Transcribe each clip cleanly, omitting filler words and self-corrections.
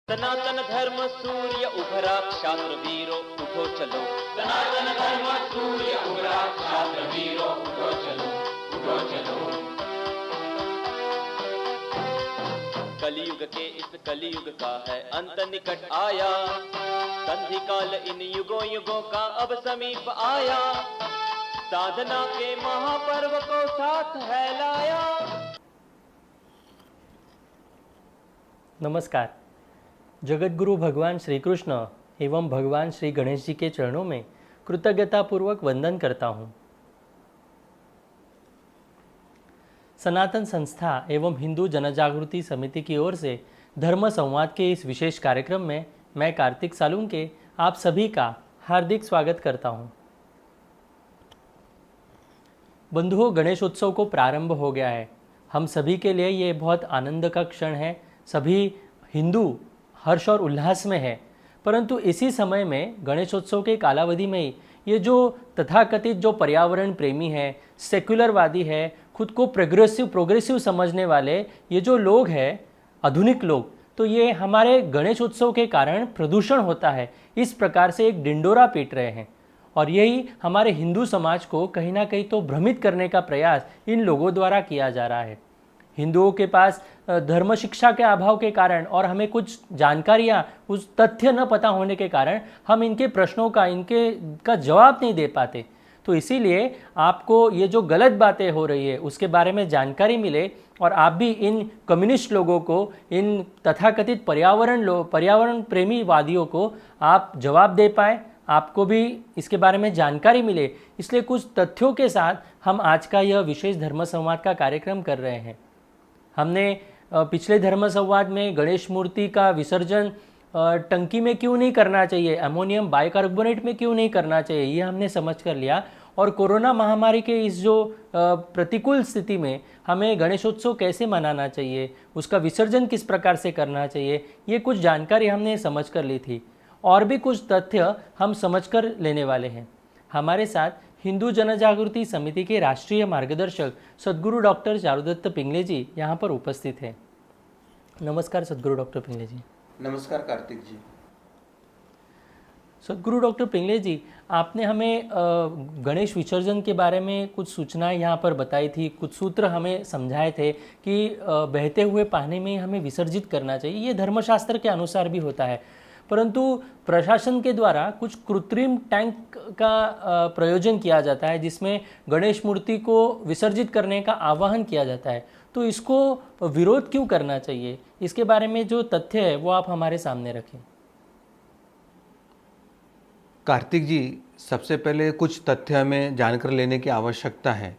सनातन धर्म सूर्य उभरा क्षात्र वीरो उठो चलो। सनातन धर्म सूर्य उभरा क्षात्र वीरो उठो चलो, उठो चलो। कलयुग के इस कलयुग का है अंत निकट आया, संधि काल इन युगों युगों का अब समीप आया, साधना के महापर्व को साथ है लाया। नमस्कार। जगतगुरु भगवान श्री कृष्ण एवं भगवान श्री गणेश जी के चरणों में कृतज्ञतापूर्वक वंदन करता हूँ। सनातन संस्था एवं हिंदू जनजागृति समिति की ओर से धर्म संवाद के इस विशेष कार्यक्रम में मैं कार्तिक सालुंके आप सभी का हार्दिक स्वागत करता हूँ। बंधुओं, गणेशोत्सव को प्रारंभ हो गया है। हम सभी के लिए ये बहुत आनंद का क्षण है। सभी हिंदू हर्ष और उल्लास में है, परंतु इसी समय में गणेशोत्सव के कालावधि में ही ये जो तथाकथित जो पर्यावरण प्रेमी है, सेक्युलरवादी है, खुद को प्रोग्रेसिव समझने वाले ये जो लोग हैं, आधुनिक लोग, तो ये हमारे गणेशोत्सव के कारण प्रदूषण होता है, इस प्रकार से एक डिंडोरा पीट रहे हैं। और यही हमारे हिंदू समाज को कहीं ना कहीं तो भ्रमित करने का प्रयास इन लोगों द्वारा किया जा रहा है। हिंदुओं के पास धर्म शिक्षा के अभाव के कारण और हमें कुछ जानकारियां, उस तथ्य न पता होने के कारण हम इनके प्रश्नों का जवाब नहीं दे पाते। तो इसीलिए आपको ये जो गलत बातें हो रही है उसके बारे में जानकारी मिले और आप भी इन कम्युनिस्ट लोगों को, इन तथाकथित पर्यावरण प्रेमी वादियों को आप जवाब दे पाए, आपको भी इसके बारे में जानकारी मिले। इसलिए कुछ तथ्यों के साथ हम आज का यह विशेष धर्म संवाद का कार्यक्रम कर रहे हैं। हमने पिछले धर्म संवाद में गणेश मूर्ति का विसर्जन टंकी में क्यों नहीं करना चाहिए, अमोनियम बाइकार्बोनेट में क्यों नहीं करना चाहिए, ये हमने समझ कर लिया। और कोरोना महामारी के इस जो प्रतिकूल स्थिति में हमें गणेशोत्सव कैसे मनाना चाहिए, उसका विसर्जन किस प्रकार से करना चाहिए, ये कुछ जानकारी हमने समझ कर ली थी। और भी कुछ तथ्य हम समझ कर लेने वाले हैं। हमारे साथ हिंदू जनजागृति समिति के राष्ट्रीय मार्गदर्शक सद्गुरु डॉक्टर चारुदत्त पिंगले जी यहाँ पर उपस्थित हैं। नमस्कार सद्गुरु डॉक्टर पिंगले जी। नमस्कार कार्तिक जी। सद्गुरु डॉक्टर पिंगले जी, आपने हमें गणेश विसर्जन के बारे में कुछ सूचनाएं यहाँ पर बताई थी, कुछ सूत्र हमें समझाए थे कि बहते हुए पानी में हमें विसर्जित करना चाहिए। ये धर्मशास्त्र के अनुसार भी होता है, परंतु प्रशासन के द्वारा कुछ कृत्रिम टैंक का प्रयोजन किया जाता है जिसमें गणेश मूर्ति को विसर्जित करने का आह्वान किया जाता है। तो इसको विरोध क्यों करना चाहिए, इसके बारे में जो तथ्य है वो आप हमारे सामने रखें। कार्तिक जी, सबसे पहले कुछ तथ्य हमें जानकर लेने की आवश्यकता है।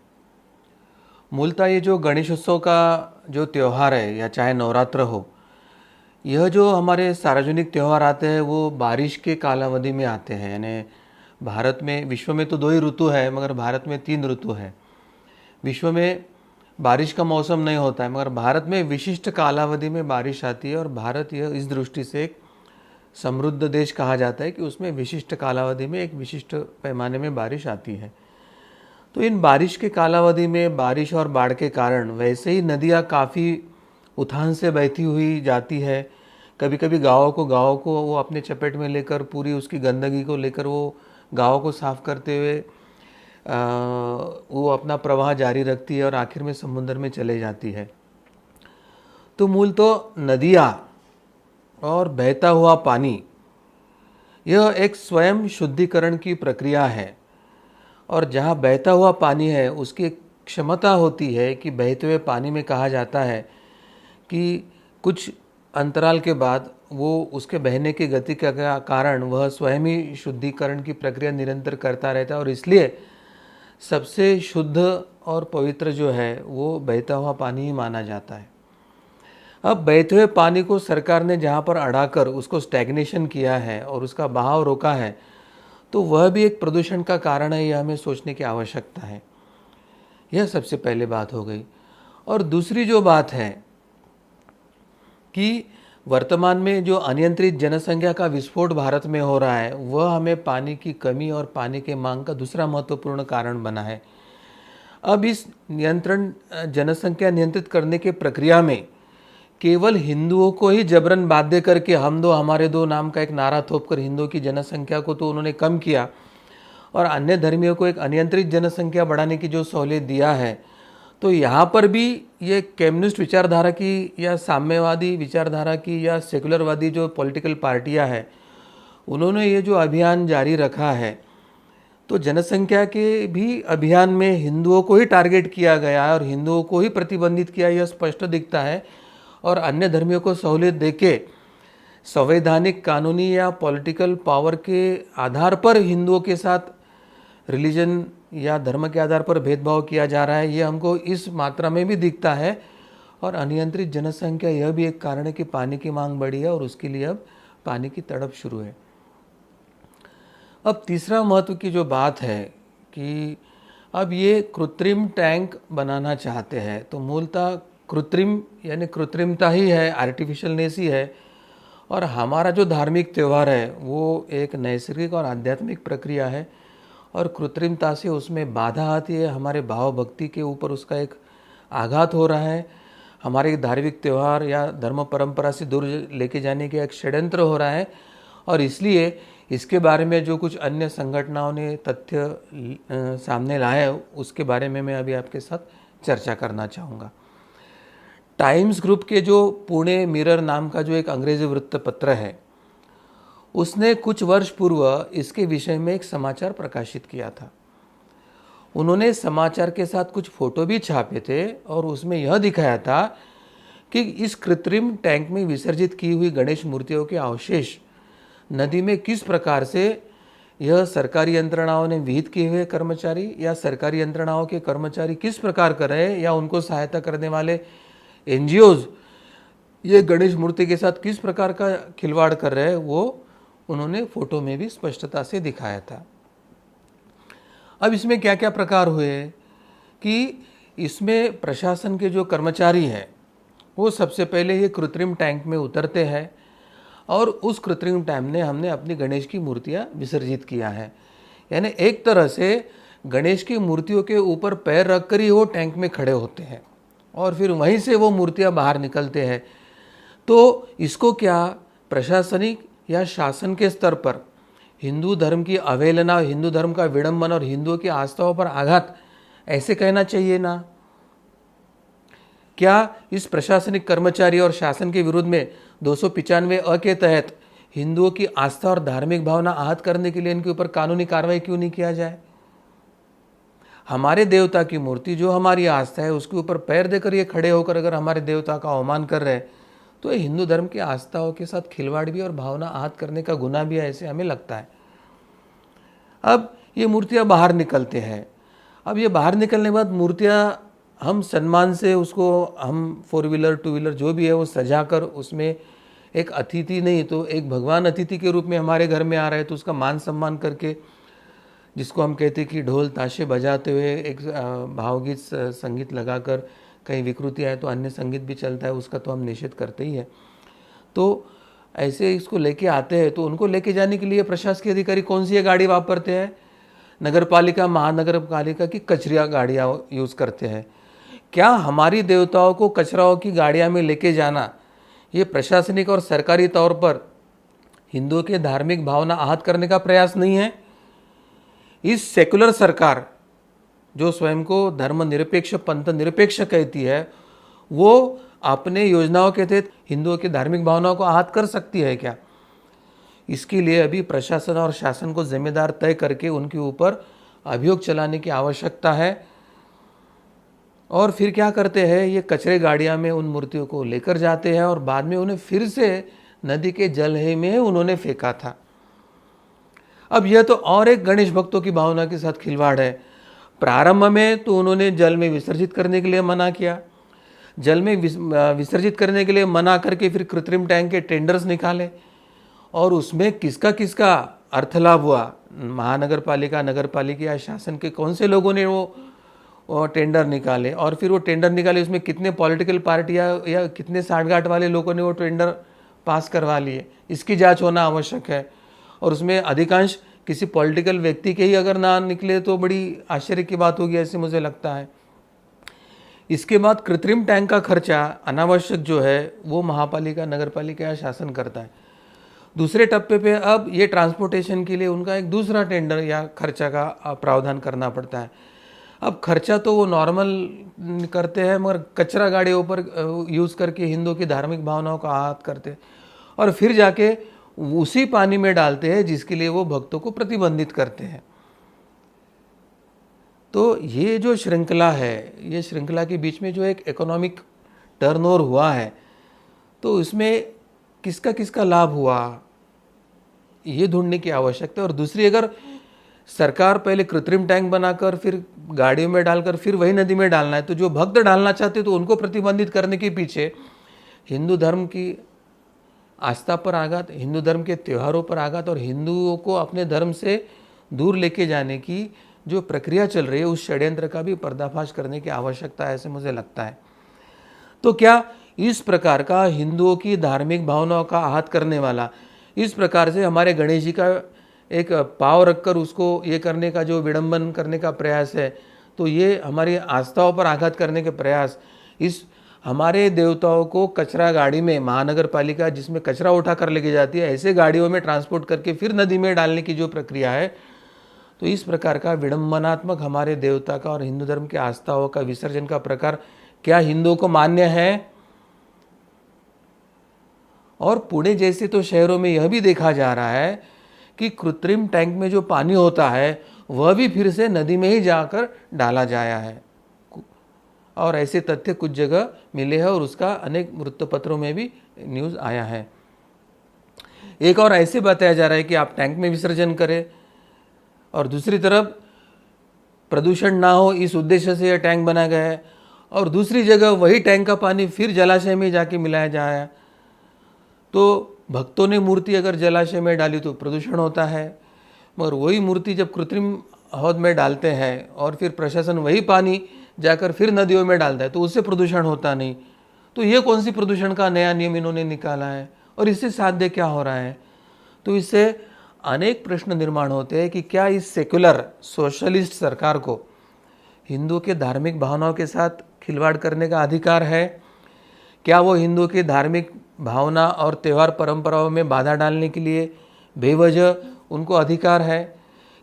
मूलतः ये जो गणेशोत्सव का जो त्यौहार है या चाहे नवरात्र हो, यह जो हमारे सार्वजनिक त्यौहार आते हैं वो बारिश के कालावधि में आते हैं। यानी भारत में, विश्व में तो 2 ही ऋतु है, मगर भारत में 3 ऋतु है। विश्व में बारिश का मौसम नहीं होता है, मगर भारत में विशिष्ट कालावधि में बारिश आती है। और भारत यह इस दृष्टि से एक समृद्ध देश कहा जाता है कि उसमें विशिष्ट कालावधि में एक विशिष्ट पैमाने में बारिश आती है। तो इन बारिश के कालावधि में बारिश और बाढ़ के कारण वैसे ही नदियाँ काफ़ी उथान से बहती हुई जाती है। कभी कभी गाँव को वो अपने चपेट में लेकर, पूरी उसकी गंदगी को लेकर वो गाँव को साफ करते हुए वो अपना प्रवाह जारी रखती है और आखिर में समुद्र में चले जाती है। तो मूल तो नदियाँ और बहता हुआ पानी, यह एक स्वयं शुद्धिकरण की प्रक्रिया है। और जहाँ बहता हुआ पानी है उसकी क्षमता होती है कि बहते हुए पानी में कहा जाता है कि कुछ अंतराल के बाद वो उसके बहने की गति के कारण वह स्वयं ही शुद्धिकरण की प्रक्रिया निरंतर करता रहता है। और इसलिए सबसे शुद्ध और पवित्र जो है वो बहता हुआ पानी ही माना जाता है। अब बहते हुए पानी को सरकार ने जहाँ पर अड़ाकर उसको स्टैग्नेशन किया है और उसका बहाव रोका है, तो वह भी एक प्रदूषण का कारण है। यह हमें सोचने की आवश्यकता है। यह सबसे पहले बात हो गई। और दूसरी जो बात है कि वर्तमान में जो अनियंत्रित जनसंख्या का विस्फोट भारत में हो रहा है, वह हमें पानी की कमी और पानी के मांग का दूसरा महत्वपूर्ण कारण बना है। अब इस जनसंख्या नियंत्रित करने के प्रक्रिया में केवल हिंदुओं को ही जबरन बाध्य करके हम दो हमारे दो नाम का एक नारा थोपकर हिंदुओं की जनसंख्या को तो उन्होंने कम किया और अन्य धर्मियों को एक अनियंत्रित जनसंख्या बढ़ाने की जो सहूलियत दिया है, तो यहाँ पर भी ये कम्युनिस्ट विचारधारा की या साम्यवादी विचारधारा की या सेकुलरवादी जो पॉलिटिकल पार्टियाँ हैं, उन्होंने ये जो अभियान जारी रखा है, तो जनसंख्या के भी अभियान में हिंदुओं को ही टारगेट किया गया है और हिंदुओं को ही प्रतिबंधित किया, यह स्पष्ट दिखता है। और अन्य धर्मियों को सहूलियत देके संवैधानिक, कानूनी या पॉलिटिकल पावर के आधार पर हिंदुओं के साथ रिलीजन या धर्म के आधार पर भेदभाव किया जा रहा है, ये हमको इस मात्रा में भी दिखता है। और अनियंत्रित जनसंख्या यह भी एक कारण है कि पानी की मांग बढ़ी है और उसके लिए अब पानी की तड़प शुरू है। अब तीसरा महत्व की जो बात है कि अब ये कृत्रिम टैंक बनाना चाहते हैं, तो मूलतः कृत्रिम यानी कृत्रिमता ही है, आर्टिफिशियलनेस ही है। और हमारा जो धार्मिक त्यौहार है वो एक नैसर्गिक और आध्यात्मिक प्रक्रिया है और कृत्रिमता से उसमें बाधा आती है, हमारे भाव भक्ति के ऊपर उसका एक आघात हो रहा है, हमारे धार्मिक त्यौहार या धर्म परंपरा से दूर लेके जाने का एक षड्यंत्र हो रहा है। और इसलिए इसके बारे में जो कुछ अन्य संगठनों ने तथ्य सामने लाए उसके बारे में मैं अभी आपके साथ चर्चा करना चाहूँगा। टाइम्स ग्रुप के जो पुणे मिरर नाम का जो एक अंग्रेजी वृत्तपत्र है, उसने कुछ वर्ष पूर्व इसके विषय में एक समाचार प्रकाशित किया था। उन्होंने समाचार के साथ कुछ फोटो भी छापे थे और उसमें यह दिखाया था कि इस कृत्रिम टैंक में विसर्जित की हुई गणेश मूर्तियों के अवशेष नदी में किस प्रकार से यह सरकारी यंत्रणाओं ने विहित किए हुए कर्मचारी या सरकारी यंत्रणाओं के कर्मचारी किस प्रकार कर रहे हैं या उनको सहायता करने वाले एनजीओज ये गणेश मूर्ति के साथ किस प्रकार का खिलवाड़ कर रहे हैं, वो उन्होंने फोटो में भी स्पष्टता से दिखाया था। अब इसमें क्या क्या प्रकार हुए कि इसमें प्रशासन के जो कर्मचारी हैं वो सबसे पहले ये कृत्रिम टैंक में उतरते हैं और उस कृत्रिम टैंक में हमने अपनी गणेश की मूर्तियां विसर्जित किया है, यानी एक तरह से गणेश की मूर्तियों के ऊपर पैर रखकर ही वो टैंक में खड़े होते हैं और फिर वहीं से वो मूर्तियां बाहर निकलते हैं। तो इसको क्या प्रशासनिक या शासन के स्तर पर हिंदू धर्म की अवहेलना, हिंदू धर्म का विडंबन और हिंदुओं की आस्थाओं पर आघात ऐसे कहना चाहिए ना? क्या इस प्रशासनिक कर्मचारी और शासन के विरुद्ध में 295 अ के तहत हिंदुओं की आस्था और धार्मिक भावना आहत करने के लिए इनके ऊपर कानूनी कार्रवाई क्यों नहीं किया जाए? हमारे देवता की मूर्ति जो हमारी आस्था है उसके ऊपर पैर देकर ये खड़े होकर अगर हमारे देवता का अवमान कर रहे हैं तो ये हिंदू धर्म की आस्थाओं के साथ खिलवाड़ भी और भावना आहत करने का गुनाह भी है, ऐसे हमें लगता है। अब ये मूर्तियां बाहर निकलते हैं। अब ये बाहर निकलने के बाद मूर्तियां हम सम्मान से उसको हम 4 व्हीलर 2 व्हीलर जो भी है वो सजाकर उसमें एक अतिथि नहीं तो एक भगवान अतिथि के रूप में हमारे घर में आ रहा है तो उसका मान सम्मान करके, जिसको हम कहते हैं कि ढोल ताशे बजाते हुए एक भावगीत संगीत लगाकर, कहीं विकृति आए तो अन्य संगीत भी चलता है, उसका तो हम निषेध करते ही है। तो ऐसे इसको लेके आते हैं तो उनको लेके जाने के लिए प्रशासकीय अधिकारी कौन सी गाड़ी वापरते हैं? नगर पालिका, महानगर पालिका की कचरिया गाड़ियाँ यूज़ करते हैं। क्या हमारी देवताओं को कचराओं की गाड़ियाँ में लेके जाना ये प्रशासनिक और सरकारी तौर पर हिंदुओं के धार्मिक भावना आहत करने का प्रयास नहीं है? इस सेकुलर सरकार जो स्वयं को धर्मनिरपेक्ष, पंथ निरपेक्ष कहती है, वो अपने योजनाओं के तहत हिंदुओं की धार्मिक भावनाओं को आहत कर सकती है क्या? इसके लिए अभी प्रशासन और शासन को जिम्मेदार तय करके उनके ऊपर अभियोग चलाने की आवश्यकता है। और फिर क्या करते हैं, ये कचरे गाड़ियां में उन मूर्तियों को लेकर जाते हैं और बाद में उन्हें फिर से नदी के जल में उन्होंने फेंका था। अब यह तो और एक गणेश भक्तों की भावना के साथ खिलवाड़ है। प्रारंभ में तो उन्होंने जल में विसर्जित करने के लिए मना किया, जल में विसर्जित करने के लिए मना करके फिर कृत्रिम टैंक के टेंडर्स निकाले और उसमें किसका किसका अर्थ लाभ हुआ? महानगर पालिका, नगर पालिका या शासन के कौन से लोगों ने वो टेंडर निकाले और फिर वो टेंडर निकाले, उसमें कितने पॉलिटिकल पार्टियां या कितने साठगांठ वाले लोगों ने वो टेंडर पास करवा लिए, इसकी जांच होना आवश्यक है। और उसमें अधिकांश किसी पॉलिटिकल व्यक्ति के ही अगर ना निकले तो बड़ी आश्चर्य की बात होगी, ऐसे मुझे लगता है। इसके बाद कृत्रिम टैंक का खर्चा अनावश्यक जो है वो महापालिका, नगर पालिका या शासन करता है। दूसरे टप्पे पे अब ये ट्रांसपोर्टेशन के लिए उनका एक दूसरा टेंडर या खर्चा का प्रावधान करना पड़ता है। अब खर्चा तो वो नॉर्मल करते हैं, मगर कचरा गाड़ियों पर यूज़ करके हिंदुओं की धार्मिक भावनाओं का आहत करते हैं और फिर जाके उसी पानी में डालते हैं जिसके लिए वो भक्तों को प्रतिबंधित करते हैं। तो ये जो श्रृंखला है, ये श्रृंखला के बीच में जो एक इकोनॉमिक टर्नओवर हुआ है, तो इसमें किसका किसका लाभ हुआ ये ढूंढने की आवश्यकता है। और दूसरी, अगर सरकार पहले कृत्रिम टैंक बनाकर फिर गाड़ियों में डालकर फिर वही नदी में डालना है, तो जो भक्त डालना चाहते तो उनको प्रतिबंधित करने के पीछे हिंदू धर्म की आस्था पर आघात, हिंदू धर्म के त्योहारों पर आघात और हिंदुओं को अपने धर्म से दूर लेके जाने की जो प्रक्रिया चल रही है, उस षड्यंत्र का भी पर्दाफाश करने की आवश्यकता है, ऐसे मुझे लगता है। तो क्या इस प्रकार का हिंदुओं की धार्मिक भावनाओं का आहत करने वाला, इस प्रकार से हमारे गणेश जी का एक पाव रखकर उसको ये करने का जो विडंबन करने का प्रयास है, तो ये हमारी आस्थाओं पर आघात करने के प्रयास, इस हमारे देवताओं को कचरा गाड़ी में, महानगर पालिका जिसमें कचरा उठा कर लेके जाती है, ऐसे गाड़ियों में ट्रांसपोर्ट करके फिर नदी में डालने की जो प्रक्रिया है, तो इस प्रकार का विडंबनात्मक हमारे देवता का और हिंदू धर्म के आस्थाओं का विसर्जन का प्रकार क्या हिंदुओं को मान्य है? और पुणे जैसे तो शहरों में यह भी देखा जा रहा है कि कृत्रिम टैंक में जो पानी होता है वह भी फिर से नदी में ही जाकर डाला जाया है, और ऐसे तथ्य कुछ जगह मिले हैं और उसका अनेक वृत्तपत्रों में भी न्यूज़ आया है। एक और ऐसे बताया जा रहा है कि आप टैंक में विसर्जन करें और दूसरी तरफ प्रदूषण ना हो इस उद्देश्य से यह टैंक बनाया गया है, और दूसरी जगह वही टैंक का पानी फिर जलाशय में जाके मिलाया जाए। तो भक्तों ने मूर्ति अगर जलाशय में डाली तो प्रदूषण होता है, मगर वही मूर्ति जब कृत्रिम हौद में डालते हैं और फिर प्रशासन वही पानी जाकर फिर नदियों में डालता है तो उससे प्रदूषण होता नहीं। तो ये कौन सी प्रदूषण का नया नियम इन्होंने निकाला है और इससे साध्य क्या हो रहा है? तो इससे अनेक प्रश्न निर्माण होते हैं कि क्या इस सेक्युलर सोशलिस्ट सरकार को हिंदुओं के धार्मिक भावनाओं के साथ खिलवाड़ करने का अधिकार है? क्या वो हिंदुओं की धार्मिक भावना और त्यौहार परंपराओं में बाधा डालने के लिए बेवजह उनको अधिकार है?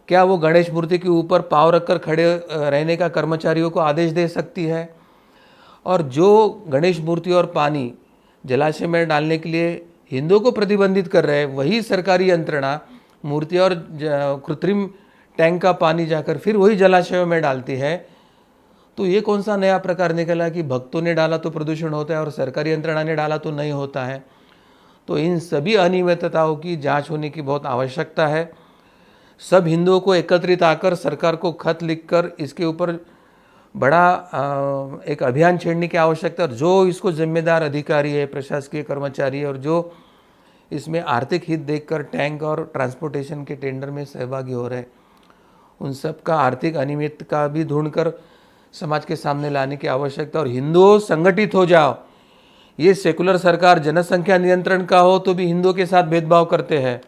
क्या वो गणेश मूर्ति के ऊपर पाँव रखकर खड़े रहने का कर्मचारियों को आदेश दे सकती है? और जो गणेश मूर्ति और पानी जलाशय में डालने के लिए हिंदुओं को प्रतिबंधित कर रहे हैं, वही सरकारी यंत्रणा मूर्ति और कृत्रिम टैंक का पानी जाकर फिर वही जलाशयों में डालती है। तो ये कौन सा नया प्रकार निकला कि भक्तों ने डाला तो प्रदूषण होता है और सरकारी यंत्रणा ने डाला तो नहीं होता है? तो इन सभी अनियमितताओं की जांच होने की बहुत आवश्यकता है। सब हिंदुओं को एकत्रित आकर सरकार को खत लिखकर इसके ऊपर बड़ा एक अभियान छेड़ने की आवश्यकता है। जो इसको जिम्मेदार अधिकारी है, प्रशासकीय कर्मचारी है और जो इसमें आर्थिक हित देखकर टैंक और ट्रांसपोर्टेशन के टेंडर में सहभागी हो रहे हैं, उन सब का आर्थिक अनियमित का भी ढूंढकर समाज के सामने लाने की आवश्यकता। और हिंदुओं संगठित हो जाओ। ये सेकुलर सरकार जनसंख्या नियंत्रण का हो तो भी हिंदुओं के साथ भेदभाव करते हैं।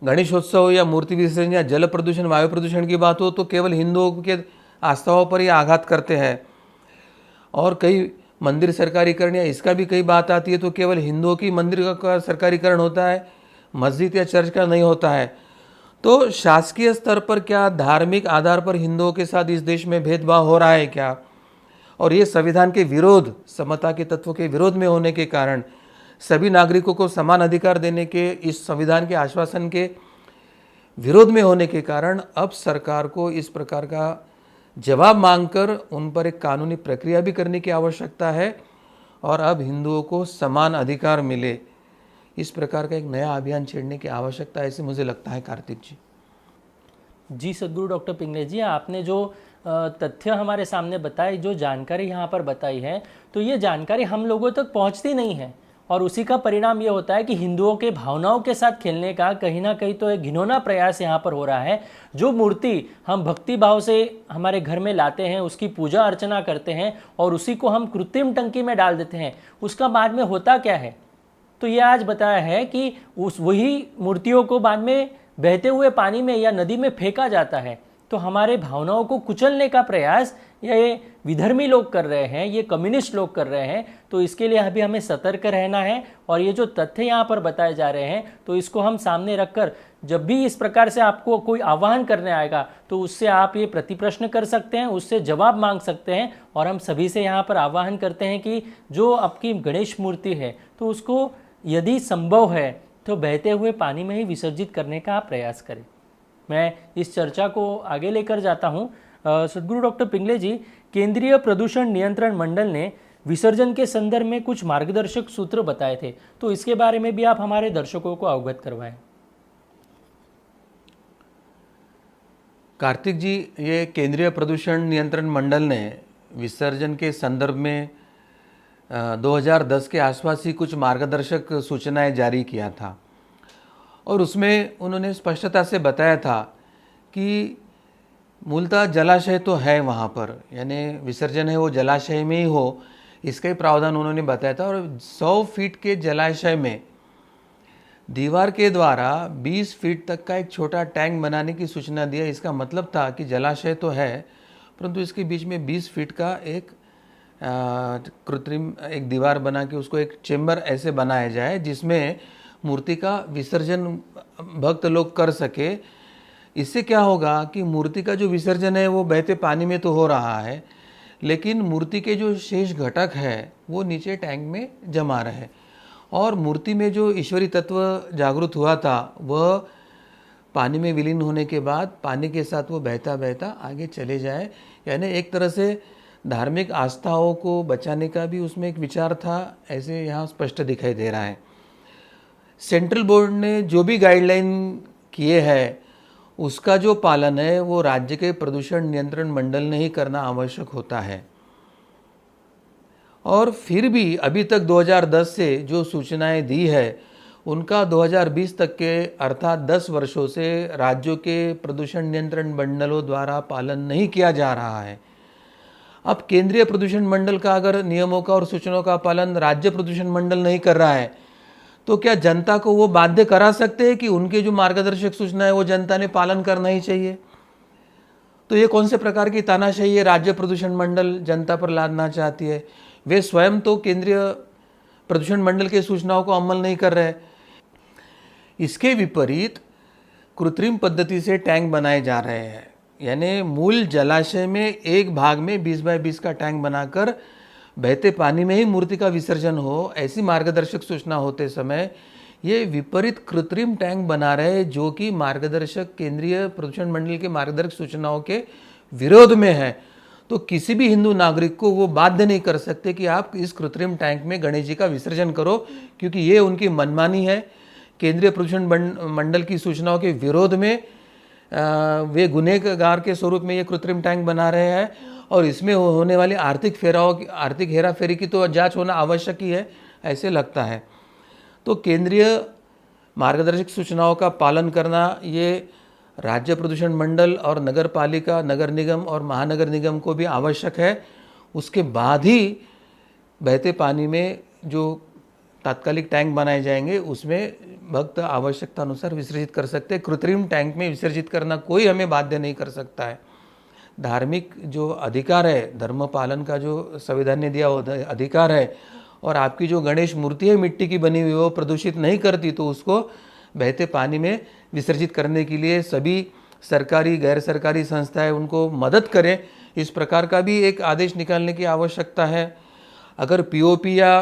गणेशोत्सव या मूर्ति विसर्जन या जल प्रदूषण, वायु प्रदूषण की बात हो तो केवल हिंदुओं के आस्थाओं पर ही आघात करते हैं। और कई मंदिर सरकारीकरण या इसका भी कई बात आती है तो केवल हिंदुओं की मंदिर का सरकारीकरण होता है, मस्जिद या चर्च का नहीं होता है। तो शासकीय स्तर पर क्या धार्मिक आधार पर हिंदुओं के साथ इस देश में भेदभाव हो रहा है क्या? और ये संविधान के विरोध, समता के तत्वों के विरोध में होने के कारण, सभी नागरिकों को समान अधिकार देने के इस संविधान के आश्वासन के विरोध में होने के कारण अब सरकार को इस प्रकार का जवाब मांगकर उन पर एक कानूनी प्रक्रिया भी करने की आवश्यकता है और अब हिंदुओं को समान अधिकार मिले, इस प्रकार का एक नया अभियान छेड़ने की आवश्यकता है, ऐसे मुझे लगता है। कार्तिक जी। जी सद्गुरु डॉक्टर पिंगले जी, आपने जो तथ्य हमारे सामने बताए, जो जानकारी यहाँ पर बताई है, तो ये जानकारी हम लोगों तक पहुँचती नहीं है और उसी का परिणाम ये होता है कि हिंदुओं के भावनाओं के साथ खेलने का कहीं ना कहीं तो एक घिनौना प्रयास यहाँ पर हो रहा है। जो मूर्ति हम भक्ति भाव से हमारे घर में लाते हैं, उसकी पूजा अर्चना करते हैं और उसी को हम कृत्रिम टंकी में डाल देते हैं, उसका बाद में होता क्या है? तो ये आज बताया है कि उस वही मूर्तियों को बाद में बहते हुए पानी में या नदी में फेंका जाता है। तो हमारे भावनाओं को कुचलने का प्रयास ये विधर्मी लोग कर रहे हैं, ये कम्युनिस्ट लोग कर रहे हैं। तो इसके लिए अभी हमें सतर्क रहना है और ये जो तथ्य यहाँ पर बताए जा रहे हैं तो इसको हम सामने रखकर जब भी इस प्रकार से आपको कोई आह्वान करने आएगा तो उससे आप ये प्रतिप्रश्न कर सकते हैं, उससे जवाब मांग सकते हैं। और हम सभी से यहाँ पर आह्वान करते हैं कि जो आपकी गणेश मूर्ति है तो उसको यदि संभव है तो बहते हुए पानी में ही विसर्जित करने का आप प्रयास करें। मैं इस चर्चा को आगे लेकर जाता हूँ। सदगुरु डॉक्टर पिंगले जी, केंद्रीय प्रदूषण नियंत्रण मंडल ने विसर्जन के संदर्भ में कुछ मार्गदर्शक सूत्र बताए थे, तो इसके बारे में भी आप हमारे दर्शकों को अवगत करवाएं। कार्तिक जी, ये केंद्रीय प्रदूषण नियंत्रण मंडल ने विसर्जन के संदर्भ में 2010 के आसपास ही कुछ मार्गदर्शक सूचनाएं जारी किया था और उसमें उन्होंने स्पष्टता से बताया था कि मूलतः जलाशय तो है वहाँ पर, यानी विसर्जन है वो जलाशय में ही हो, इसका ही प्रावधान उन्होंने बताया था। और 100 फीट के जलाशय में दीवार के द्वारा 20 फीट तक का एक छोटा टैंक बनाने की सूचना दिया। इसका मतलब था कि जलाशय तो है परंतु इसके बीच में 20 फीट का एक कृत्रिम एक दीवार बना के उसको एक चेम्बर ऐसे बनाया जाए जिसमें मूर्ति का विसर्जन भक्त लोग कर सके। इससे क्या होगा कि मूर्ति का जो विसर्जन है वो बहते पानी में तो हो रहा है, लेकिन मूर्ति के जो शेष घटक है वो नीचे टैंक में जमा रहे और मूर्ति में जो ईश्वरी तत्व जागृत हुआ था वह पानी में विलीन होने के बाद पानी के साथ वो बहता बहता आगे चले जाए। यानी एक तरह से धार्मिक आस्थाओं को बचाने का भी उसमें एक विचार था, ऐसे यहाँ स्पष्ट दिखाई दे रहा है। सेंट्रल बोर्ड ने जो भी गाइडलाइन किए हैं उसका जो पालन है वो राज्य के प्रदूषण नियंत्रण मंडल ने ही करना आवश्यक होता है। और फिर भी अभी तक 2010 से जो सूचनाएं दी है उनका 2020 तक के अर्थात 10 वर्षों से राज्यों के प्रदूषण नियंत्रण मंडलों द्वारा पालन नहीं किया जा रहा है। अब केंद्रीय प्रदूषण मंडल का अगर नियमों का और सूचनाओं का पालन राज्य प्रदूषण मंडल नहीं कर रहा है तो क्या जनता को वो बाध्य करा सकते हैं कि उनके जो मार्गदर्शक सूचना है वो जनता ने पालन करना ही चाहिए? तो ये कौन से प्रकार की तानाशाही है राज्य प्रदूषण मंडल जनता पर लादना चाहती है? वे स्वयं तो केंद्रीय प्रदूषण मंडल के सूचनाओं को अमल नहीं कर रहे। इसके विपरीत कृत्रिम पद्धति से टैंक बनाए जा रहे हैं, यानी मूल जलाशय में एक भाग में 20 बाय 20 का टैंक बनाकर बहते पानी में ही मूर्ति का विसर्जन हो, ऐसी मार्गदर्शक सूचना होते समय ये विपरीत कृत्रिम टैंक बना रहे हैं जो कि मार्गदर्शक केंद्रीय प्रदूषण मंडल के मार्गदर्शक सूचनाओं के विरोध में है। तो किसी भी हिंदू नागरिक को वो बाध्य नहीं कर सकते कि आप इस कृत्रिम टैंक में गणेश जी का विसर्जन करो, क्योंकि ये उनकी मनमानी है। केंद्रीय प्रदूषण मंडल की सूचनाओं के विरोध में वे गुनहगार के स्वरूप में ये कृत्रिम टैंक बना रहे हैं और इसमें होने वाली आर्थिक हेराफेरी की तो जांच होना आवश्यक ही है, ऐसे लगता है। तो केंद्रीय मार्गदर्शक सूचनाओं का पालन करना ये राज्य प्रदूषण मंडल और नगर पालिका, नगर निगम और महानगर निगम को भी आवश्यक है। उसके बाद ही बहते पानी में जो तात्कालिक टैंक बनाए जाएंगे उसमें भक्त आवश्यकता अनुसार विसर्जित कर सकते हैं। कृत्रिम टैंक में विसर्जित करना कोई हमें बाध्य नहीं कर सकता है। धार्मिक जो अधिकार है, धर्म पालन का जो संविधान ने दिया अधिकार है, और आपकी जो गणेश मूर्ति है मिट्टी की बनी हुई वो प्रदूषित नहीं करती तो उसको बहते पानी में विसर्जित करने के लिए सभी सरकारी गैर सरकारी संस्थाएं उनको मदद करें, इस प्रकार का भी एक आदेश निकालने की आवश्यकता है। अगर पीओपी या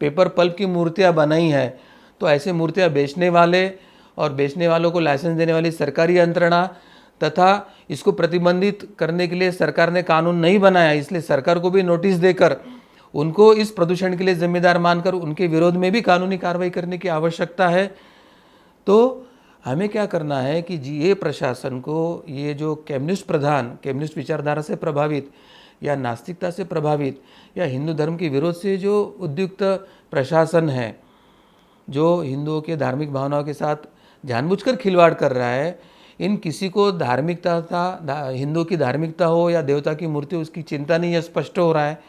पेपर पल्प की मूर्तियां बनाई हैं तो ऐसे मूर्तियां बेचने वाले और बेचने वालों को लाइसेंस देने वाली सरकारी यंत्रणा तथा इसको प्रतिबंधित करने के लिए सरकार ने कानून नहीं बनाया, इसलिए सरकार को भी नोटिस देकर उनको इस प्रदूषण के लिए जिम्मेदार मानकर उनके विरोध में भी कानूनी कार्रवाई करने की आवश्यकता है। तो हमें क्या करना है कि ये प्रशासन को ये जो कम्युनिस्ट विचारधारा से प्रभावित या नास्तिकता से प्रभावित या हिंदू धर्म के विरोध से जो उद्युक्त प्रशासन है, जो हिंदुओं के धार्मिक भावनाओं के साथ जानबूझकर खिलवाड़ कर रहा है, इन किसी को धार्मिकता था हिंदू की धार्मिकता हो या देवता की मूर्ति उसकी चिंता नहीं है, स्पष्ट हो रहा है।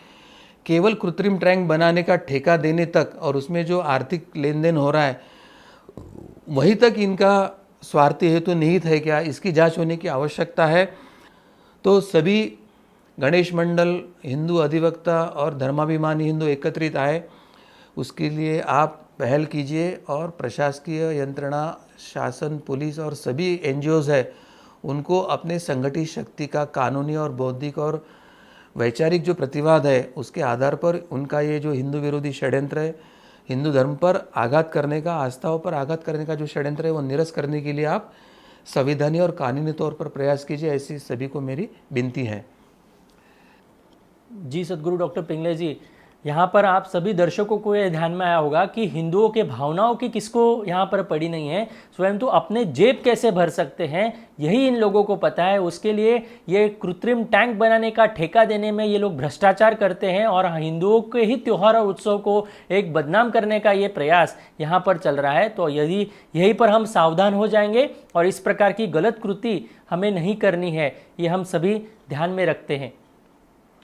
केवल कृत्रिम टैंक बनाने का ठेका देने तक और उसमें जो आर्थिक लेन देन हो रहा है वहीं तक इनका स्वार्थी हेतु निहित है क्या, इसकी जांच होने की आवश्यकता है। तो सभी गणेश मंडल, हिंदू अधिवक्ता और धर्माभिमानी हिंदू एकत्रित आए, उसके लिए आप पहल कीजिए और प्रशासकीय यंत्रणा, शासन, पुलिस और सभी एनजीओज है उनको अपने संगठित शक्ति का कानूनी और बौद्धिक और वैचारिक जो प्रतिवाद है उसके आधार पर उनका ये जो हिंदू विरोधी षड्यंत्र है, हिंदू धर्म पर आघात करने का, आस्थाओं पर आघात करने का जो षड्यंत्र है वो निरस्त करने के लिए आप संविधानी और कानूनी तौर पर प्रयास कीजिए, ऐसी सभी को मेरी विनती है। जी सदगुरु डॉक्टर पिंगले जी, यहाँ पर आप सभी दर्शकों को ये ध्यान में आया होगा कि हिंदुओं के भावनाओं की किसको यहाँ पर पड़ी नहीं है, स्वयं तो अपने जेब कैसे भर सकते हैं यही इन लोगों को पता है। उसके लिए ये कृत्रिम टैंक बनाने का ठेका देने में ये लोग भ्रष्टाचार करते हैं और हिंदुओं के ही त्योहार और उत्सव को एक बदनाम करने का ये प्रयास यहाँ पर चल रहा है। तो यदि यहीं पर हम सावधान हो जाएंगे और इस प्रकार की गलत कृति हमें नहीं करनी है, ये हम सभी ध्यान में रखते हैं।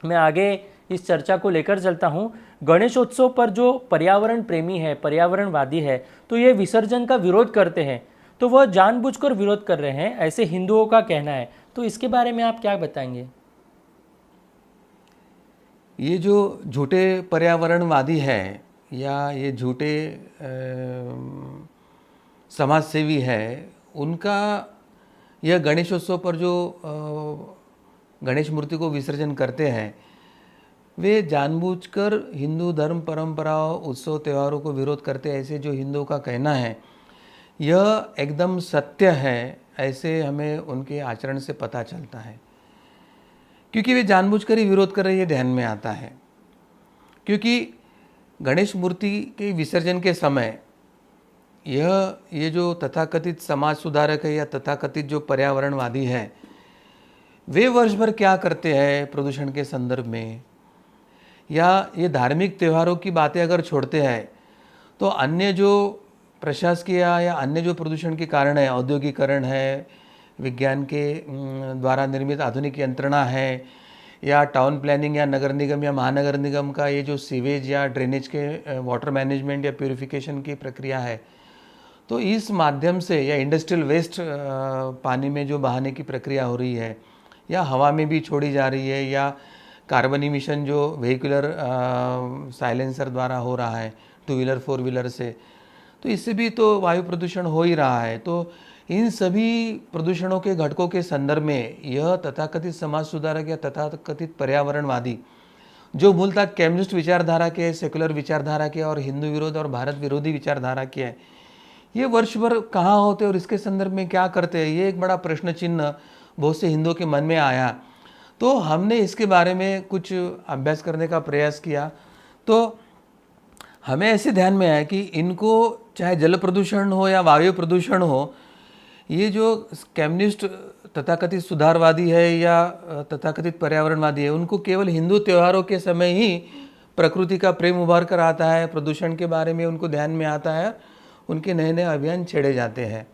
मैं आगे इस चर्चा को लेकर चलता हूँ। गणेशोत्सव पर जो पर्यावरण प्रेमी है, पर्यावरणवादी है, तो ये विसर्जन का विरोध करते हैं, तो वह जानबूझकर विरोध कर रहे हैं, ऐसे हिंदुओं का कहना है। तो इसके बारे में आप क्या बताएंगे? ये जो झूठे पर्यावरणवादी है या ये झूठे समाजसेवी है, उनका यह गणेशोत्सव पर जो गणेश मूर्ति को विसर्जन करते हैं, वे जानबूझकर हिंदू धर्म परंपराओं, उत्सव, त्योहारों को विरोध करते हैं, ऐसे जो हिंदुओं का कहना है यह एकदम सत्य है, ऐसे हमें उनके आचरण से पता चलता है। क्योंकि वे जानबूझकर ही विरोध कर रहे हैं, ध्यान में आता है। क्योंकि गणेश मूर्ति के विसर्जन के समय ये जो तथाकथित समाज सुधारक है या तथाकथित जो पर्यावरणवादी है, वे वर्ष भर क्या करते हैं प्रदूषण के संदर्भ में, या ये धार्मिक त्योहारों की बातें अगर छोड़ते हैं तो अन्य जो प्रशासकीय या अन्य जो प्रदूषण के कारण है, औद्योगिकरण है, विज्ञान के द्वारा निर्मित आधुनिक यंत्रणा है, या टाउन प्लानिंग या नगर निगम या महानगर निगम का ये जो सीवेज या ड्रेनेज के वाटर मैनेजमेंट या प्यूरिफिकेशन की प्रक्रिया है, तो इस माध्यम से, या इंडस्ट्रियल वेस्ट पानी में जो बहाने की प्रक्रिया हो रही है या हवा में भी छोड़ी जा रही है, या कार्बन इमिशन जो व्हीकुलर साइलेंसर द्वारा हो रहा है, टू व्हीलर, फोर व्हीलर से, तो इससे भी तो वायु प्रदूषण हो ही रहा है। तो इन सभी प्रदूषणों के घटकों के संदर्भ में यह तथाकथित समाज सुधारक या तथाकथित पर्यावरणवादी जो मूलतः कम्युनिस्ट विचारधारा के, सेकुलर विचारधारा के और हिंदू विरोध और भारत विरोधी विचारधारा के है, ये वर्ष भर कहाँ होते और इसके संदर्भ में क्या करते हैं, ये एक बड़ा प्रश्न चिन्ह बहुत से हिंदुओं के मन में आया। तो हमने इसके बारे में कुछ अभ्यास करने का प्रयास किया, तो हमें ऐसे ध्यान में आया कि इनको चाहे जल प्रदूषण हो या वायु प्रदूषण हो, ये जो कम्युनिस्ट तथाकथित सुधारवादी है या तथाकथित पर्यावरणवादी है, उनको केवल हिंदू त्योहारों के समय ही प्रकृति का प्रेम उभर कर आता है, प्रदूषण के बारे में उनको ध्यान में आता है, उनके नए नए अभियान छेड़े जाते हैं।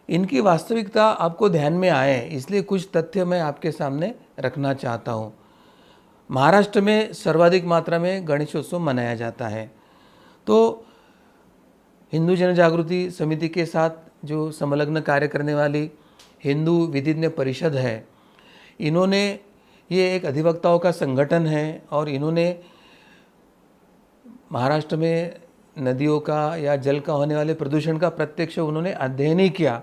इनकी वास्तविकता आपको ध्यान में आए, इसलिए कुछ तथ्य मैं आपके सामने रखना चाहता हूँ। महाराष्ट्र में सर्वाधिक मात्रा में गणेशोत्सव मनाया जाता है। तो हिंदू जन जागृति समिति के साथ जो संलग्न कार्य करने वाली हिंदू विधिज्ञ परिषद है, इन्होंने, ये एक अधिवक्ताओं का संगठन है और इन्होंने महाराष्ट्र में नदियों का या जल का होने वाले प्रदूषण का प्रत्यक्ष उन्होंने अध्ययन ही किया।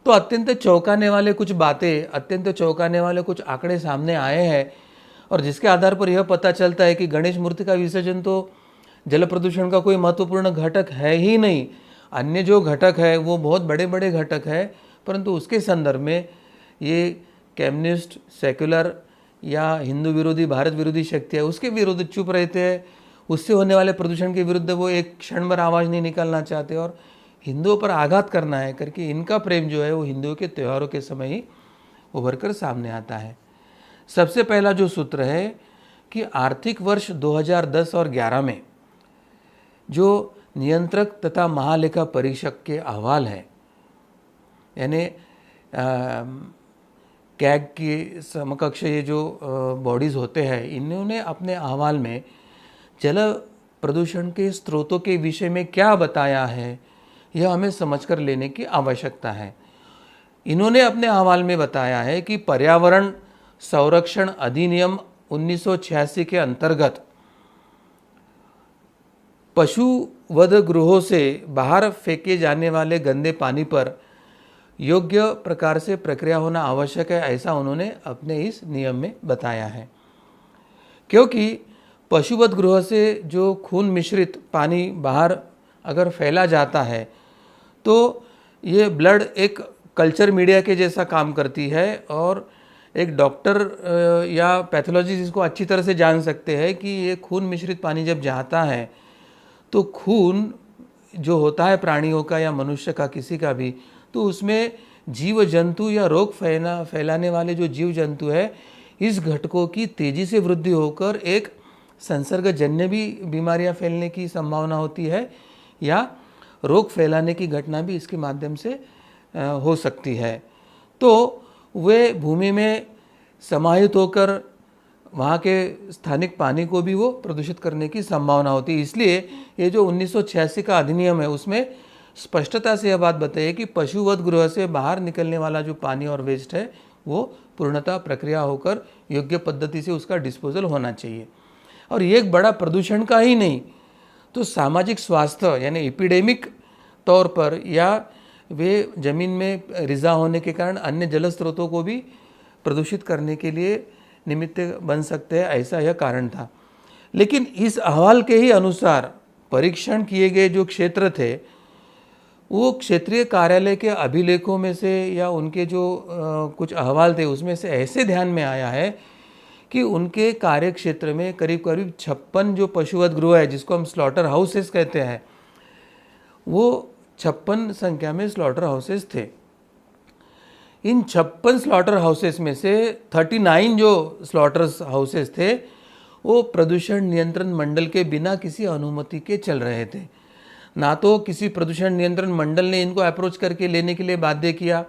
तो अत्यंत चौंकाने वाले कुछ बातें, अत्यंत चौंकाने वाले कुछ आंकड़े सामने आए हैं, और जिसके आधार पर यह पता चलता है कि गणेश मूर्ति का विसर्जन तो जल प्रदूषण का कोई महत्वपूर्ण घटक है ही नहीं। अन्य जो घटक है वो बहुत बड़े बड़े घटक है, परंतु उसके संदर्भ में ये कम्युनिस्ट, सेक्युलर या हिंदू विरोधी, भारत विरोधी शक्ति है, उसके विरुद्ध चुप रहते हैं। उससे होने वाले प्रदूषण के विरुद्ध वो एक क्षण भर आवाज़ नहीं निकालना चाहते और हिंदुओं पर आघात करना है करके इनका प्रेम जो है वो हिंदुओं के त्योहारों के समय ही उभर कर सामने आता है। सबसे पहला जो सूत्र है कि आर्थिक वर्ष 2010 और 11 में जो नियंत्रक तथा महालेखा परीक्षक के अहवाल है, यानी कैग की समकक्ष ये जो बॉडीज़ होते हैं, इन्होंने अपने अहवाल में जल प्रदूषण के स्रोतों के विषय में क्या बताया है, यह हमें समझकर लेने की आवश्यकता है। इन्होंने अपने अहवाल में बताया है कि पर्यावरण संरक्षण अधिनियम 1986 के अंतर्गत पशु वध गृहों से बाहर फेंके जाने वाले गंदे पानी पर योग्य प्रकार से प्रक्रिया होना आवश्यक है, ऐसा उन्होंने अपने इस नियम में बताया है। क्योंकि पशुवध गृह से जो खून मिश्रित पानी बाहर अगर फैला जाता है तो ये ब्लड एक कल्चर मीडिया के जैसा काम करती है और एक डॉक्टर या पैथोलॉजिस्ट इसको अच्छी तरह से जान सकते हैं कि ये खून मिश्रित पानी जब जाता है तो खून जो होता है प्राणियों का या मनुष्य का किसी का भी, तो उसमें जीव जंतु या रोग फैलाने वाले जो जीव जंतु है इस घटकों की तेजी से वृद्धि होकर एक संसर्गजन्य भी बीमारियां फैलने की संभावना होती है या रोग फैलाने की घटना भी इसके माध्यम से हो सकती है। तो वे भूमि में समाहित होकर वहाँ के स्थानिक पानी को भी वो प्रदूषित करने की संभावना होती है। इसलिए ये जो 1986 का अधिनियम है उसमें स्पष्टता से यह बात बताई कि पशुवध गृह से बाहर निकलने वाला जो पानी और वेस्ट है वो पूर्णतः प्रक्रिया होकर योग्य पद्धति से उसका डिस्पोजल होना चाहिए। और ये एक बड़ा प्रदूषण का ही नहीं तो सामाजिक स्वास्थ्य यानी एपिडेमिक तौर पर या वे जमीन में रिजा होने के कारण अन्य जल स्रोतों को भी प्रदूषित करने के लिए निमित्त बन सकते हैं, ऐसा यह कारण था। लेकिन इस अहवाल के ही अनुसार परीक्षण किए गए जो क्षेत्र थे वो क्षेत्रीय कार्यालय के अभिलेखों में से या उनके जो कुछ अहवाल थे उसमें से ऐसे ध्यान में आया है कि उनके कार्य क्षेत्र में करीब करीब 56 जो पशुवध गृह है जिसको हम स्लॉटर हाउसेस कहते हैं वो 56 संख्या में स्लॉटर हाउसेस थे। इन 56 स्लॉटर हाउसेस में से 39 जो स्लॉटर हाउसेस थे वो प्रदूषण नियंत्रण मंडल के बिना किसी अनुमति के चल रहे थे। ना तो किसी प्रदूषण नियंत्रण मंडल ने इनको अप्रोच करके लेने के लिए बाध्य किया,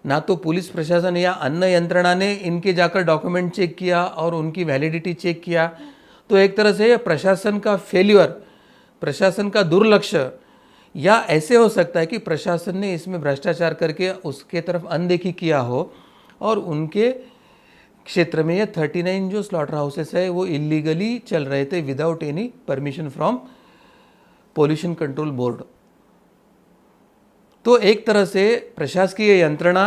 ना तो पुलिस प्रशासन या अन्य यंत्रणा ने इनके जाकर डॉक्यूमेंट चेक किया और उनकी वैलिडिटी चेक किया। तो एक तरह से प्रशासन का फेल्यूर, प्रशासन का दुर्लक्ष्य, या ऐसे हो सकता है कि प्रशासन ने इसमें भ्रष्टाचार करके उसके तरफ अनदेखी किया हो और उनके क्षेत्र में ये 39 जो स्लॉटर हाउसेस है वो इलीगली चल रहे थे without any permission from pollution control board. तो एक तरह से प्रशासकीय यंत्रणा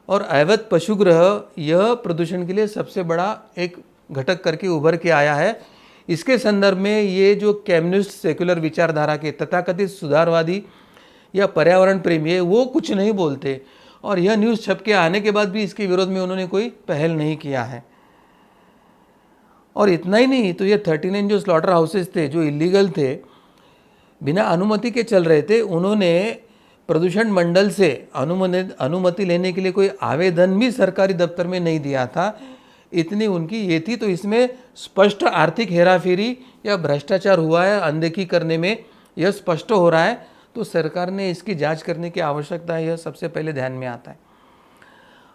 और अवैध पशुगृह यह प्रदूषण के लिए सबसे बड़ा एक घटक करके उभर के आया है। इसके संदर्भ में ये जो कम्युनिस्ट सेक्युलर विचारधारा के तथाकथित सुधारवादी या पर्यावरण प्रेमी है वो कुछ नहीं बोलते और यह न्यूज़ छप के आने के बाद भी इसके विरोध में उन्होंने कोई पहल नहीं किया है। और इतना ही नहीं, तो ये 39 जो स्लॉटर हाउसेस थे जो इलीगल थे, बिना अनुमति के चल रहे थे, उन्होंने प्रदूषण मंडल से अनुमति लेने के लिए कोई आवेदन भी सरकारी दफ्तर में नहीं दिया था, इतनी उनकी ये थी। तो इसमें स्पष्ट आर्थिक हेराफेरी या भ्रष्टाचार हुआ है, अनदेखी करने में यह स्पष्ट हो रहा है। तो सरकार ने इसकी जांच करने की आवश्यकता है, यह सबसे पहले ध्यान में आता है।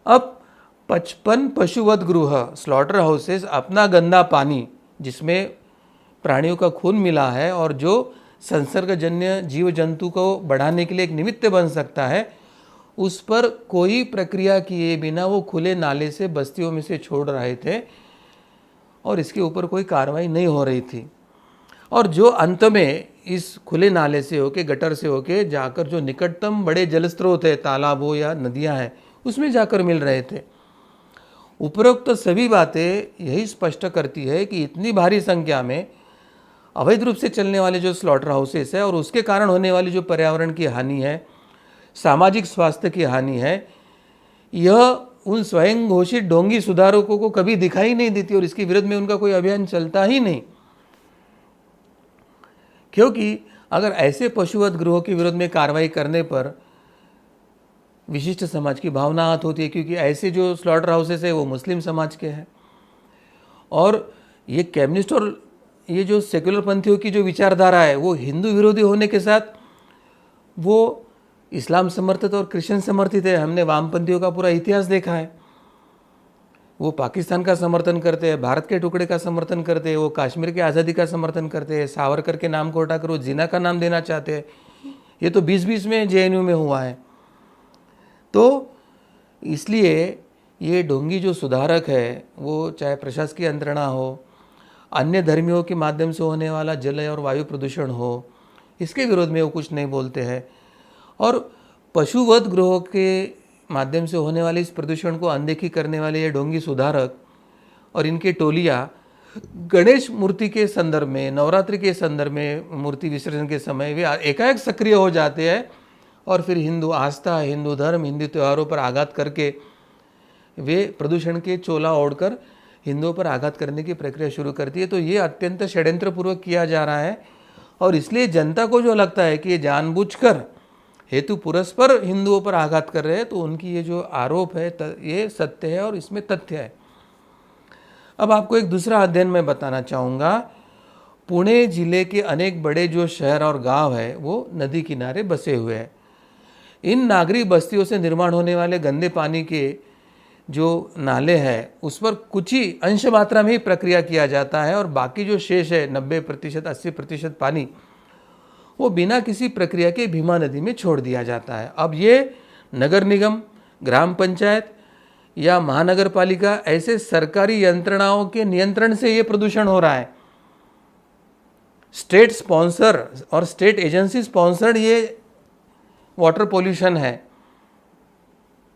अब 55 पशुवध गृह स्लॉटर हाउसेस अपना गंदा पानी जिसमें प्राणियों का खून मिला है और जो संसर्गजन्य जीव जंतु को बढ़ाने के लिए एक निमित्त बन सकता है, उस पर कोई प्रक्रिया किए बिना वो खुले नाले से बस्तियों में से छोड़ रहे थे और इसके ऊपर कोई कार्रवाई नहीं हो रही थी। और जो अंत में इस खुले नाले से होके, गटर से होके जाकर जो निकटतम बड़े जल स्रोत है, तालाब हो या नदियां हैं, उसमें जाकर मिल रहे थे। उपरोक्त सभी बातें यही स्पष्ट करती है कि इतनी भारी संख्या में अवैध रूप से चलने वाले जो स्लॉटर हाउसेस है और उसके कारण होने वाली जो पर्यावरण की हानि है, सामाजिक स्वास्थ्य की हानि है, यह उन स्वयं घोषित ढोंगी सुधारकों को कभी दिखाई नहीं देती और इसके विरुद्ध में उनका कोई अभियान चलता ही नहीं। क्योंकि अगर ऐसे पशुवध गृहों के विरोध में कार्रवाई करने पर विशिष्ट समाज की भावना आहत होती है, क्योंकि ऐसे जो स्लॉटर हाउसेस है वो मुस्लिम समाज के हैं और ये कम्युनिस्ट और ये जो सेक्युलर पंथियों की जो विचारधारा है वो हिंदू विरोधी होने के साथ वो इस्लाम समर्थित और क्रिश्चियन समर्थित है। हमने वामपंथियों का पूरा इतिहास देखा है। वो पाकिस्तान का समर्थन करते हैं, भारत के टुकड़े का समर्थन करते हैं, वो कश्मीर की आज़ादी का समर्थन करते हैं, सावरकर के नाम को हटाकर वो जिना का नाम देना चाहते हैं। ये तो 2020 में JNU में हुआ है। तो इसलिए ये ढोंगी जो सुधारक है, वो चाहे प्रशासकीय यंत्रणा हो, अन्य धर्मियों के माध्यम से होने वाला जल और वायु प्रदूषण हो, इसके विरोध में वो कुछ नहीं बोलते हैं। और पशुवध गृहों के माध्यम से होने वाले इस प्रदूषण को अनदेखी करने वाले ये ढोंगी सुधारक और इनके टोलियाँ गणेश मूर्ति के संदर्भ में, नवरात्रि के संदर्भ में, मूर्ति विसर्जन के समय वे एकाएक सक्रिय हो जाते हैं और फिर हिंदू आस्था, हिंदू धर्म, हिंदू त्योहारों पर आघात करके वे प्रदूषण के चोला ओढ़कर हिंदुओं पर आघात करने की प्रक्रिया शुरू करती है। तो ये अत्यंत षड्यंत्रपूर्वक किया जा रहा है और इसलिए जनता को जो लगता है कि ये जानबूझकर हेतु पुरस्पर हिंदुओं पर आघात कर रहे हैं, तो उनकी ये जो आरोप है ये सत्य है और इसमें तथ्य है। अब आपको एक दूसरा अध्ययन मैं बताना चाहूँगा। पुणे जिले के अनेक बड़े जो शहर और गांव है वो नदी किनारे बसे हुए हैं। इन नागरिक बस्तियों से निर्माण होने वाले गंदे पानी के जो नाले हैं उस पर कुछ ही अंश मात्रा में ही प्रक्रिया किया जाता है और बाकी जो शेष है 90%, 80% पानी वो बिना किसी प्रक्रिया के भीमा नदी में छोड़ दिया जाता है। अब ये नगर निगम, ग्राम पंचायत या महानगर पालिका ऐसे सरकारी यंत्रणाओं के नियंत्रण से ये प्रदूषण हो रहा है। स्टेट स्पॉन्सर और स्टेट एजेंसी स्पॉन्सर्ड ये वाटर पॉल्यूशन है,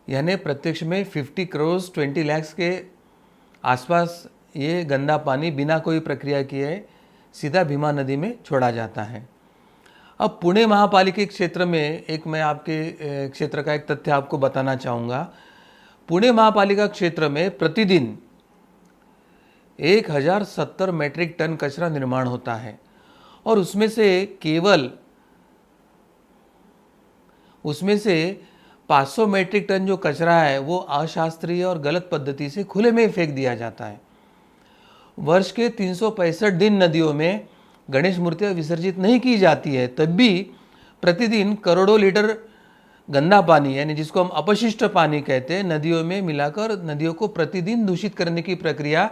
यानी प्रत्यक्ष में 50 करोड़ 20 लाख के आसपास ये गंदा पानी बिना कोई प्रक्रिया किए सीधा भीमा नदी में छोड़ा जाता है। अब पुणे महापालिका क्षेत्र में एक मैं आपके क्षेत्र का एक तथ्य आपको बताना चाहूँगा। पुणे महापालिका क्षेत्र में प्रतिदिन 1070 मीट्रिक टन कचरा निर्माण होता है और उसमें से 500 मीट्रिक टन जो कचरा है वो अशास्त्रीय और गलत पद्धति से खुले में फेंक दिया जाता है। वर्ष के 365 दिन नदियों में गणेश मूर्तियाँ विसर्जित नहीं की जाती है, तब भी प्रतिदिन करोड़ों लीटर गंदा पानी, यानी जिसको हम अपशिष्ट पानी कहते हैं, नदियों में मिलाकर नदियों को प्रतिदिन दूषित करने की प्रक्रिया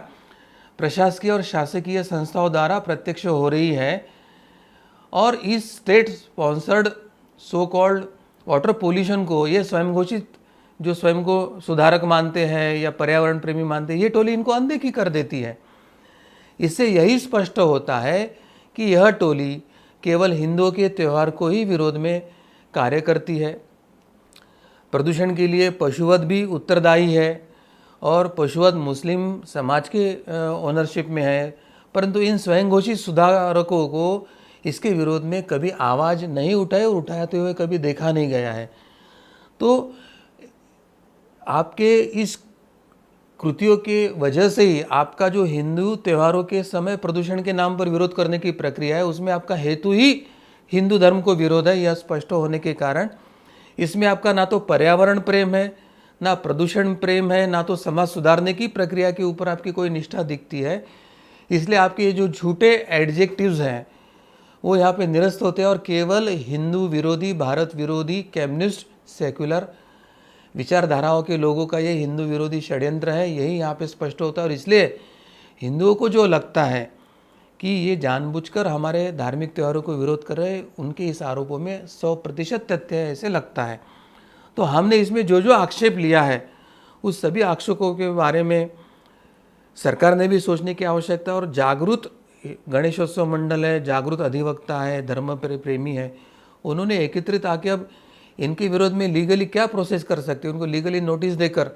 प्रशासकीय और शासकीय संस्थाओं द्वारा प्रत्यक्ष हो रही है। और इस state sponsored so called water pollution को ये स्वयं घोषित जो स्वयं को सुधारक मानते हैं या पर्यावरण प्रेमी मानते हैं, ये टोली इनको अनदेखी कर देती है। इससे यही स्पष्ट होता है कि यह टोली केवल हिंदुओं के त्यौहार को ही विरोध में कार्य करती है। प्रदूषण के लिए पशुवध भी उत्तरदायी है और पशुवध मुस्लिम समाज के ओनरशिप में है, परंतु इन स्वयं घोषित सुधारकों को इसके विरोध में कभी आवाज़ नहीं उठाए और उठाते हुए कभी देखा नहीं गया है। तो आपके इस कृतियों के वजह से ही आपका जो हिंदू त्योहारों के समय प्रदूषण के नाम पर विरोध करने की प्रक्रिया है, उसमें आपका हेतु ही हिंदू धर्म को विरोध है। यह स्पष्ट होने के कारण इसमें आपका ना तो पर्यावरण प्रेम है, ना प्रदूषण प्रेम है, ना तो समाज सुधारने की प्रक्रिया के ऊपर आपकी कोई निष्ठा दिखती है। इसलिए आपके ये जो झूठे एडजेक्टिव्स हैं वो यहाँ पे निरस्त होते हैं और केवल हिंदू विरोधी, भारत विरोधी, कम्युनिस्ट, सेक्युलर विचारधाराओं के लोगों का ये हिंदू विरोधी षड्यंत्र है, यही यहाँ पे स्पष्ट होता है। और इसलिए हिंदुओं को जो लगता है कि ये जानबूझकर हमारे धार्मिक त्योहारों को विरोध कर रहे हैं, उनके इस आरोपों में 100% तथ्य है, ऐसे लगता है। तो हमने इसमें जो जो आक्षेप लिया है उस सभी आक्षेपों के बारे में सरकार ने भी सोचने की आवश्यकता है। और जागरूक गणेशोत्सव मंडल है, जागरूक अधिवक्ता है, धर्म प्रेमी है, उन्होंने एकत्रित आके अब इनके विरोध में लीगली क्या प्रोसेस कर सकते हैं, उनको लीगली नोटिस देकर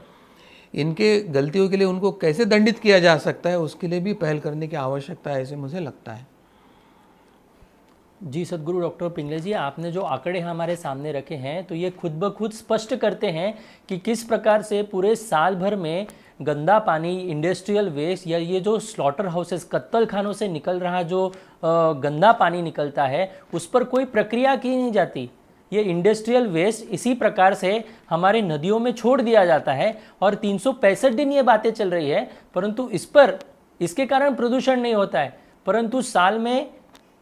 इनके गलतियों के लिए उनको कैसे दंडित किया जा सकता है, उसके लिए भी पहल करने की आवश्यकता है, ऐसे मुझे लगता है। जी सदगुरु डॉक्टर पिंगले जी, आपने जो आंकड़े हमारे सामने रखे हैं तो ये खुद ब खुद स्पष्ट करते हैं कि किस प्रकार से पूरे साल भर में गंदा पानी, इंडस्ट्रियल वेस्ट या ये जो स्लॉटर हाउसेस, कत्तल खानों से निकल रहा जो गंदा पानी निकलता है उस पर कोई प्रक्रिया की नहीं जाती। ये इंडस्ट्रियल वेस्ट इसी प्रकार से हमारे नदियों में छोड़ दिया जाता है और 365 दिन ये बातें चल रही है, परंतु इसके कारण प्रदूषण नहीं होता है। परंतु साल में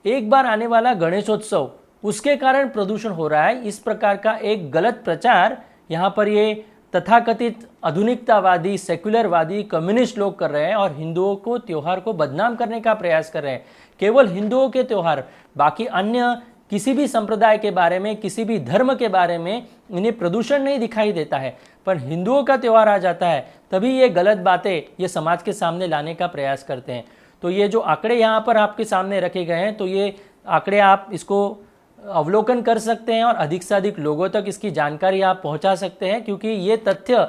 एक बार आने वाला गणेशोत्सव, उसके कारण प्रदूषण हो रहा है। इस प्रकार का एक गलत प्रचार यहाँ पर ये तथाकथित आधुनिकतावादी, सेक्युलरवादी, कम्युनिस्ट लोग कर रहे हैं और हिंदुओं को त्योहार को बदनाम करने का प्रयास कर रहे हैं। केवल हिंदुओं के त्योहार, बाकी अन्य किसी भी संप्रदाय के बारे में, किसी भी धर्म के बारे में इन्हें प्रदूषण नहीं दिखाई देता है। पर हिंदुओं का त्यौहार आ जाता है तभी ये गलत बातें ये समाज के सामने लाने का प्रयास करते हैं। तो ये जो आंकड़े यहाँ पर आपके सामने रखे गए हैं, तो ये आंकड़े आप इसको अवलोकन कर सकते हैं और अधिक से अधिक लोगों तक इसकी जानकारी आप पहुंचा सकते हैं, क्योंकि ये तथ्य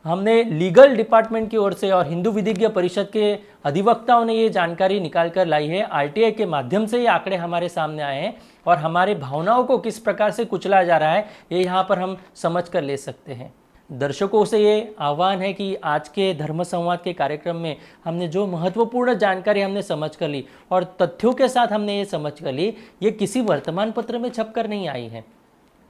हमने लीगल डिपार्टमेंट की ओर से और हिंदू विधिज्ञ परिषद के अधिवक्ताओं ने ये जानकारी निकाल कर लाई है। आरटीआई के माध्यम से ये आंकड़े हमारे सामने आए हैं और हमारे भावनाओं को किस प्रकार से कुचला जा रहा है ये यहाँ पर हम समझ कर ले सकते हैं। दर्शकों से ये आह्वान है कि आज के धर्म संवाद के कार्यक्रम में हमने जो महत्वपूर्ण जानकारी हमने समझ कर ली और तथ्यों के साथ हमने ये समझ कर ली, ये किसी वर्तमान पत्र में छप कर नहीं आई है।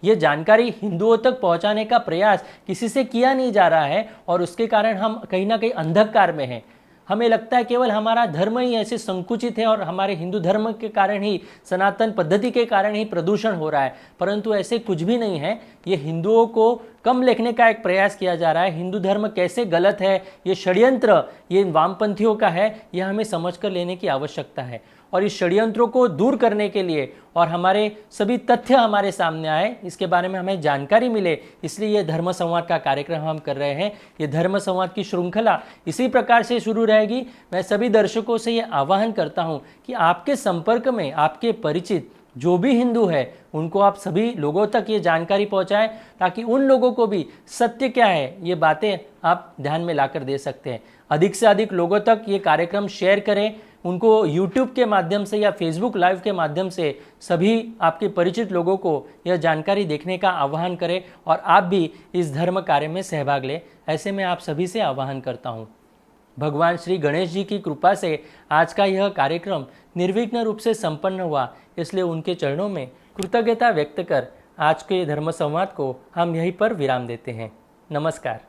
ये जानकारी हिंदुओं तक पहुंचाने का प्रयास किसी से किया नहीं जा रहा है और उसके कारण हम कहीं ना कहीं अंधकार में हैं। हमें लगता है केवल हमारा धर्म ही ऐसे संकुचित है और हमारे हिंदू धर्म के कारण ही, सनातन पद्धति के कारण ही प्रदूषण हो रहा है, परंतु ऐसे कुछ भी नहीं है। ये हिंदुओं को कम लिखने का एक प्रयास किया जा रहा है। हिंदू धर्म कैसे गलत है, ये षड्यंत्र ये वामपंथियों का है, यह हमें समझ कर लेने की आवश्यकता है। और इस षड्यंत्रों को दूर करने के लिए और हमारे सभी तथ्य हमारे सामने आए, इसके बारे में हमें जानकारी मिले, इसलिए ये धर्म संवाद का कार्यक्रम हम कर रहे हैं। ये धर्म संवाद की श्रृंखला इसी प्रकार से शुरू रहेगी। मैं सभी दर्शकों से ये आह्वान करता हूँ कि आपके संपर्क में आपके परिचित जो भी हिंदू है उनको आप सभी लोगों तक ये जानकारी पहुंचाएं, ताकि उन लोगों को भी सत्य क्या है ये बातें आप ध्यान में लाकर दे सकते हैं। अधिक से अधिक लोगों तक ये कार्यक्रम शेयर करें, उनको YouTube के माध्यम से या Facebook लाइव के माध्यम से सभी आपके परिचित लोगों को यह जानकारी देखने का आह्वान करें और आप भी इस धर्म कार्य में सहभाग लें, ऐसे मैं आप सभी से आह्वान करता हूँ। भगवान श्री गणेश जी की कृपा से आज का यह कार्यक्रम निर्विघ्न रूप से संपन्न हुआ, इसलिए उनके चरणों में कृतज्ञता व्यक्त कर आज के धर्म संवाद को हम यहीं पर विराम देते हैं। नमस्कार।